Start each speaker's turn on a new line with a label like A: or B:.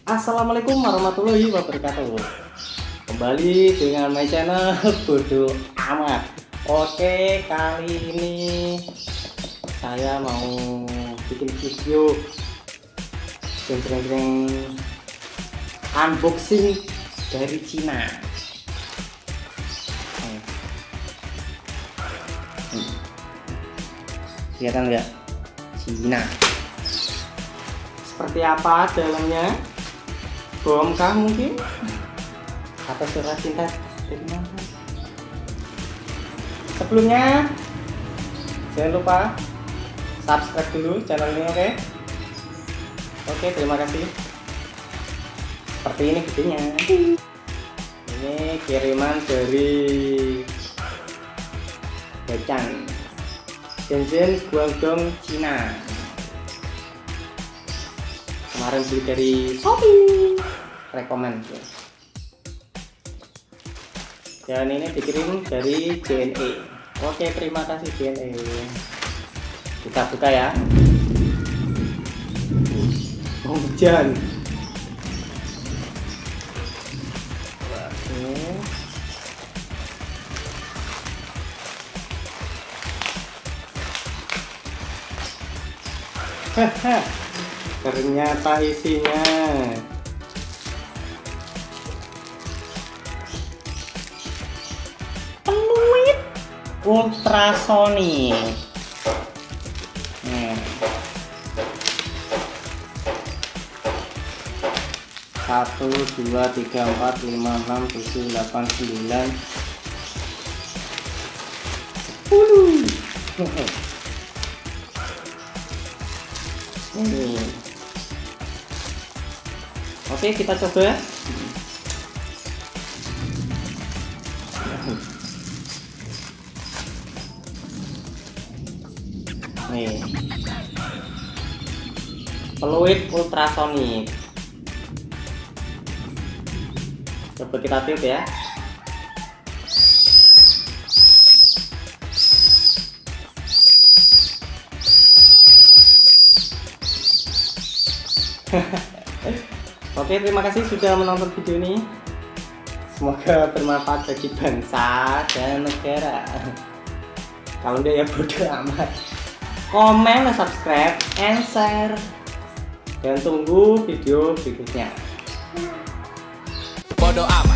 A: Assalamualaikum warahmatullahi wabarakatuh. Kembali dengan my channel Bodo Amat. Oke, kali ini saya mau bikin video jeng unboxing dari Cina. Kelihatan nggak? Cina. Seperti apa dalamnya? Bom kah mungkin? Atau surat cinta dari mana? Sebelumnya jangan lupa subscribe dulu channel ini, oke? Oke, terima kasih. Seperti ini videonya. Ini kiriman dari Bechan, Shenzhen, Guangdong, Cina. Kemarin beli dari Shopee, rekomen. Dan ini dikirim dari JNE. Oke, terima kasih JNE. Kita buka ya. Hujan. Haha. Ternyata isinya peluit ultrasonik. Satu, dua, tiga, empat, lima, enam, tujuh, delapan, sembilan, 10. Ini. Oke, kita coba. Nih, peluit ultrasonik. Coba kita tiup ya. Oke, terima kasih sudah menonton video ini. Semoga bermanfaat bagi bangsa dan negara. Kalau enggak ya bodo amat. Komen, subscribe, and share. Dan tunggu video berikutnya.
B: Bodo amat.